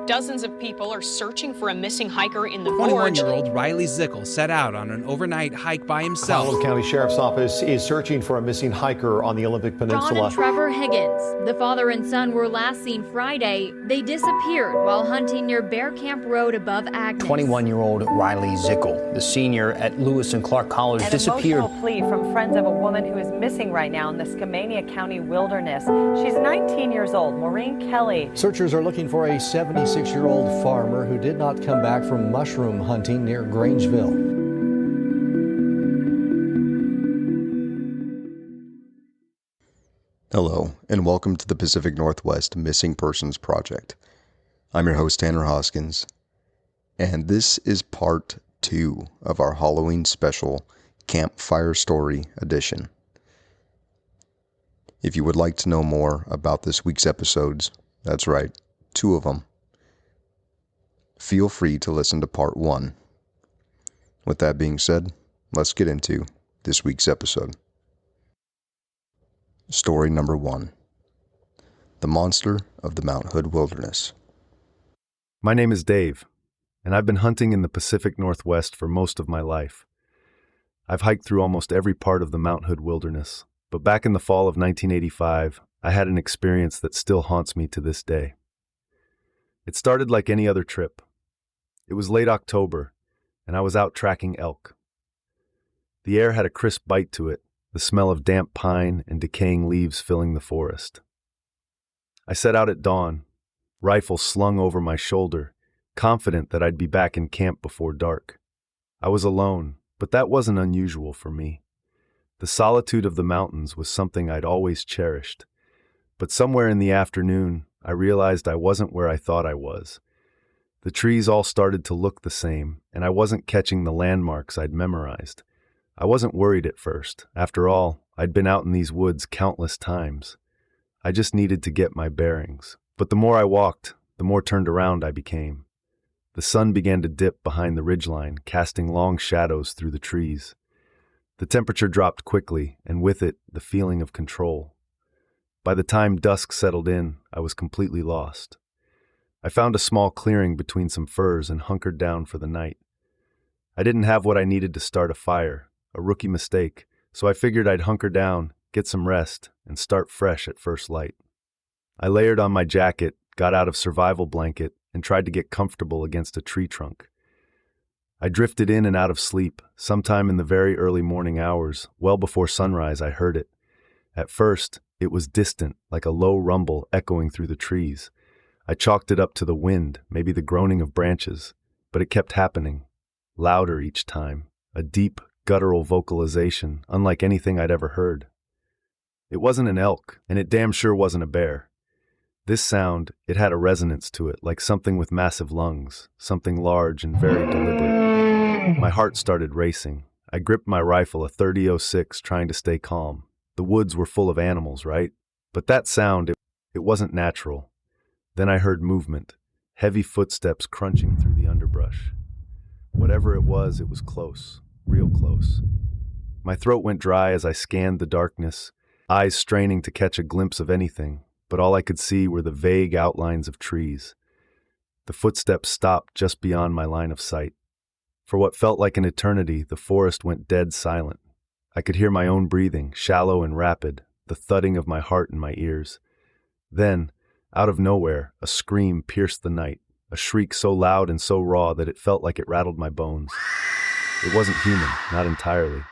Dozens of people are searching for a missing hiker in the gorge. 21-year-old Riley Zickel set out on an overnight hike by himself. Colorado County Sheriff's Office is searching for a missing hiker on the Olympic Peninsula. John and Trevor Higgins, the father and son, were last seen Friday. They disappeared while hunting near Bear Camp Road above Agnes. 21-year-old Riley Zickel, the senior at Lewis and Clark College, disappeared. An emotional plea from friends of a woman who is missing right now in the Skamania County wilderness. She's 19 years old, Maureen Kelly. Searchers are looking for a 76-year-old farmer who did not come back from mushroom hunting near Grangeville. Hello, and welcome to the Pacific Northwest Missing Persons Project. I'm your host, Tanner Hoskins, and this is part 2 of our Halloween special Campfire Story Edition. If you would like to know more about this week's episodes, that's right, 2 of them, feel free to listen to part 1. With that being said, let's get into this week's episode. Story number 1. The Monster of the Mount Hood Wilderness. My name is Dave, and I've been hunting in the Pacific Northwest for most of my life. I've hiked through almost every part of the Mount Hood Wilderness, but back in the fall of 1985, I had an experience that still haunts me to this day. It started like any other trip. It was late October, and I was out tracking elk. The air had a crisp bite to it, the smell of damp pine and decaying leaves filling the forest. I set out at dawn, rifle slung over my shoulder, confident that I'd be back in camp before dark. I was alone, but that wasn't unusual for me. The solitude of the mountains was something I'd always cherished. But somewhere in the afternoon, I realized I wasn't where I thought I was. The trees all started to look the same, and I wasn't catching the landmarks I'd memorized. I wasn't worried at first. After all, I'd been out in these woods countless times. I just needed to get my bearings. But the more I walked, the more turned around I became. The sun began to dip behind the ridgeline, casting long shadows through the trees. The temperature dropped quickly, and with it, the feeling of control. By the time dusk settled in, I was completely lost. I found a small clearing between some firs and hunkered down for the night. I didn't have what I needed to start a fire, a rookie mistake, so I figured I'd hunker down, get some rest, and start fresh at first light. I layered on my jacket, got out of survival blanket, and tried to get comfortable against a tree trunk. I drifted in and out of sleep. Sometime in the very early morning hours, well before sunrise, I heard it. At first, it was distant, like a low rumble echoing through the trees. I chalked it up to the wind, maybe the groaning of branches, but it kept happening, louder each time, a deep, guttural vocalization, unlike anything I'd ever heard. It wasn't an elk, and it damn sure wasn't a bear. This sound, it had a resonance to it, like something with massive lungs, something large and very deliberate. My heart started racing. I gripped my rifle, a .30-06, trying to stay calm. The woods were full of animals, right? But that sound, it wasn't natural. Then I heard movement, heavy footsteps crunching through the underbrush. Whatever it was close, real close. My throat went dry as I scanned the darkness, eyes straining to catch a glimpse of anything, but all I could see were the vague outlines of trees. The footsteps stopped just beyond my line of sight. For what felt like an eternity, the forest went dead silent. I could hear my own breathing, shallow and rapid, the thudding of my heart in my ears. Then, out of nowhere, a scream pierced the night, a shriek so loud and so raw that it felt like it rattled my bones. It wasn't human, not entirely.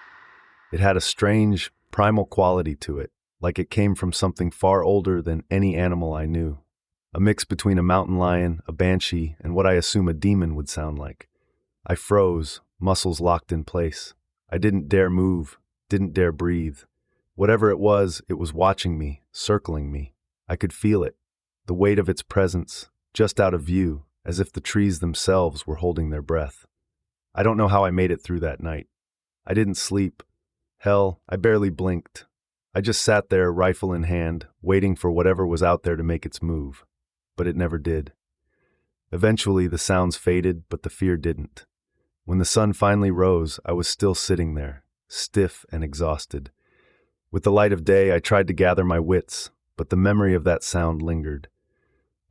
It had a strange, primal quality to it, like it came from something far older than any animal I knew. A mix between a mountain lion, a banshee, and what I assume a demon would sound like. I froze, muscles locked in place. I didn't dare move, didn't dare breathe. Whatever it was watching me, circling me. I could feel it, the weight of its presence, just out of view, as if the trees themselves were holding their breath. I don't know how I made it through that night. I didn't sleep. Hell, I barely blinked. I just sat there, rifle in hand, waiting for whatever was out there to make its move. But it never did. Eventually, the sounds faded, but the fear didn't. When the sun finally rose, I was still sitting there, stiff and exhausted. With the light of day, I tried to gather my wits, but the memory of that sound lingered.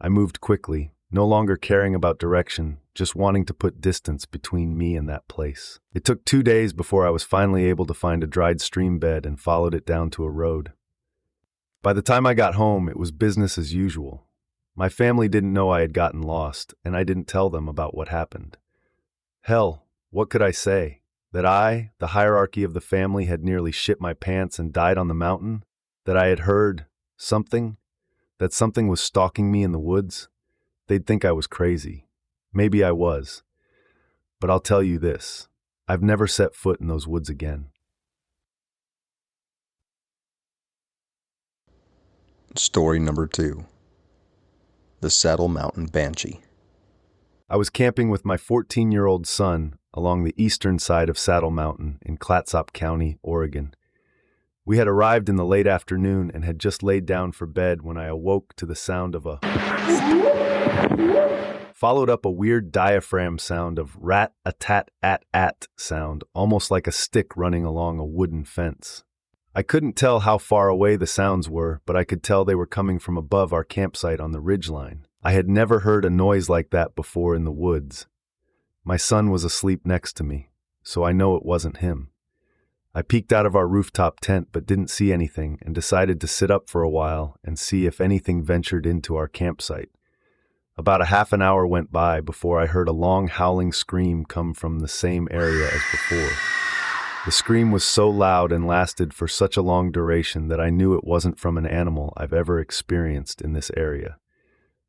I moved quickly, no longer caring about direction, just wanting to put distance between me and that place. It took 2 days before I was finally able to find a dried stream bed and followed it down to a road. By the time I got home, it was business as usual. My family didn't know I had gotten lost, and I didn't tell them about what happened. Hell, what could I say? That I, the hierarchy of the family, had nearly shit my pants and died on the mountain? That I had heard something? That something was stalking me in the woods? They'd think I was crazy. Maybe I was. But I'll tell you this, I've never set foot in those woods again. Story number 2. The Saddle Mountain Banshee. I was camping with my 14-year-old son along the eastern side of Saddle Mountain in Clatsop County, Oregon. We had arrived in the late afternoon and had just laid down for bed when I awoke to the sound of a followed up a weird diaphragm sound of rat-a-tat-at-at sound, almost like a stick running along a wooden fence. I couldn't tell how far away the sounds were, but I could tell they were coming from above our campsite on the ridgeline. I had never heard a noise like that before in the woods. My son was asleep next to me, so I know it wasn't him. I peeked out of our rooftop tent but didn't see anything and decided to sit up for a while and see if anything ventured into our campsite. About a half an hour went by before I heard a long howling scream come from the same area as before. The scream was so loud and lasted for such a long duration that I knew it wasn't from an animal I've ever experienced in this area.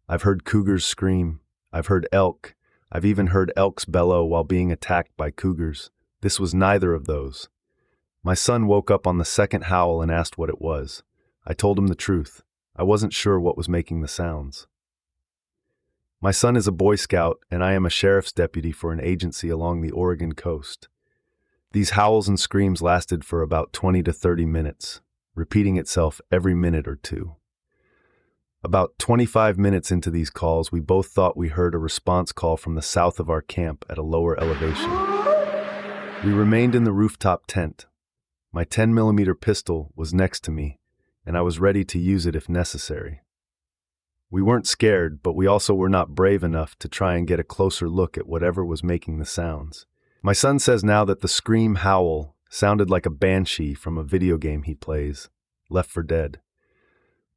I've heard cougars scream, I've heard elk, I've even heard elks bellow while being attacked by cougars. This was neither of those. My son woke up on the second howl and asked what it was. I told him the truth. I wasn't sure what was making the sounds. My son is a Boy Scout, and I am a sheriff's deputy for an agency along the Oregon coast. These howls and screams lasted for about 20 to 30 minutes, repeating itself every minute or two. About 25 minutes into these calls, we both thought we heard a response call from the south of our camp at a lower elevation. We remained in the rooftop tent. My 10mm pistol was next to me, and I was ready to use it if necessary. We weren't scared, but we also were not brave enough to try and get a closer look at whatever was making the sounds. My son says now that the scream howl sounded like a banshee from a video game he plays, Left 4 Dead.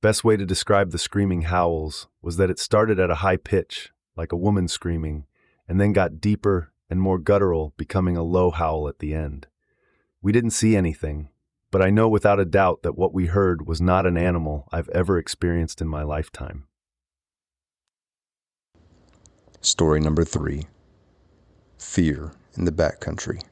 Best way to describe the screaming howls was that it started at a high pitch, like a woman screaming, and then got deeper and more guttural, becoming a low howl at the end. We didn't see anything, but I know without a doubt that what we heard was not an animal I've ever experienced in my lifetime. Story number 3. Fear in the Backcountry.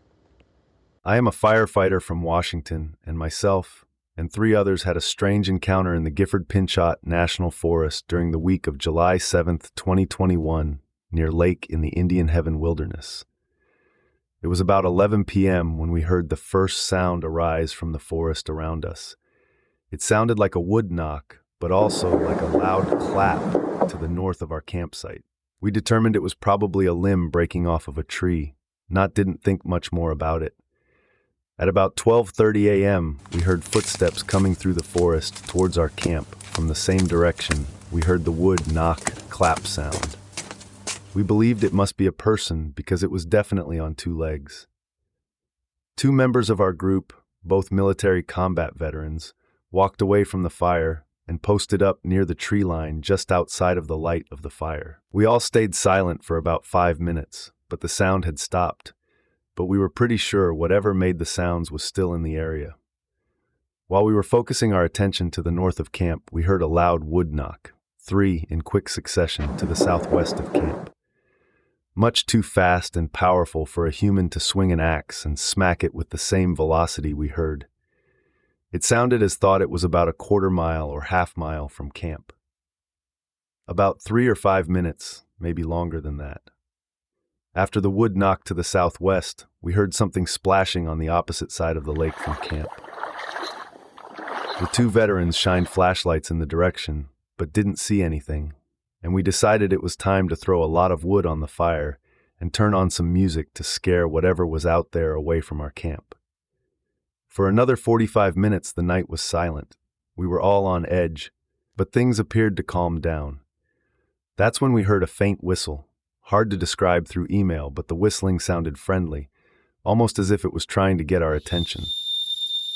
I am a firefighter from Washington, and myself and 3 others had a strange encounter in the Gifford-Pinchot National Forest during the week of July 7, 2021, near Lake in the Indian Heaven Wilderness. It was about 11 p.m. when we heard the first sound arise from the forest around us. It sounded like a wood knock, but also like a loud clap to the north of our campsite. We determined it was probably a limb breaking off of a tree, didn't think much more about it. At about 12:30 a.m., we heard footsteps coming through the forest towards our camp. From the same direction, we heard the wood knock-clap sound. We believed it must be a person because it was definitely on 2 legs. 2 members of our group, both military combat veterans, walked away from the fire and posted up near the tree line just outside of the light of the fire. We all stayed silent for about 5 minutes, but the sound had stopped. But we were pretty sure whatever made the sounds was still in the area. While we were focusing our attention to the north of camp, we heard a loud wood knock, 3 in quick succession to the southwest of camp. Much too fast and powerful for a human to swing an axe and smack it with the same velocity we heard. It sounded as though it was about a quarter mile or half mile from camp. About 3 or 5 minutes, maybe longer than that. After the wood knock to the southwest, we heard something splashing on the opposite side of the lake from camp. The 2 veterans shined flashlights in the direction, but didn't see anything, and we decided it was time to throw a lot of wood on the fire and turn on some music to scare whatever was out there away from our camp. For another 45 minutes, the night was silent. We were all on edge, but things appeared to calm down. That's when we heard a faint whistle. Hard to describe through email, but the whistling sounded friendly, almost as if it was trying to get our attention.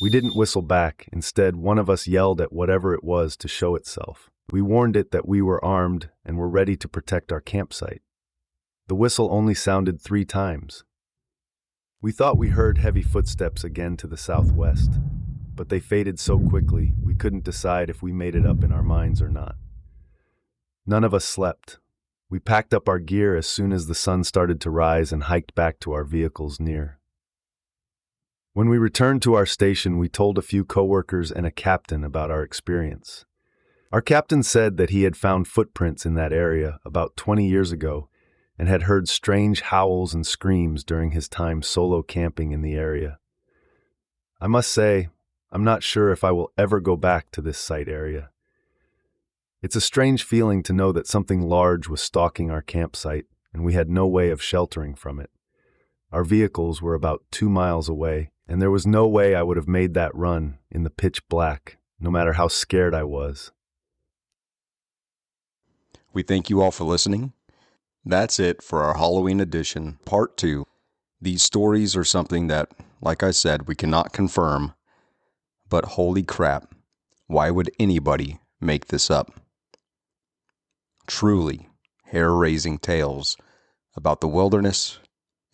We didn't whistle back. Instead, one of us yelled at whatever it was to show itself. We warned it that we were armed and were ready to protect our campsite. The whistle only sounded 3 times. We thought we heard heavy footsteps again to the southwest, but they faded so quickly we couldn't decide if we made it up in our minds or not. None of us slept. We packed up our gear as soon as the sun started to rise and hiked back to our vehicles near. When we returned to our station, we told a few coworkers and a captain about our experience. Our captain said that he had found footprints in that area about 20 years ago and had heard strange howls and screams during his time solo camping in the area. I must say, I'm not sure if I will ever go back to this site area. It's a strange feeling to know that something large was stalking our campsite and we had no way of sheltering from it. Our vehicles were about 2 miles away, and there was no way I would have made that run in the pitch black, no matter how scared I was. We thank you all for listening. That's it for our Halloween edition, part 2. These stories are something that, like I said, we cannot confirm, but holy crap, why would anybody make this up? Truly hair-raising tales about the wilderness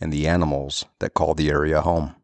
and the animals that call the area home.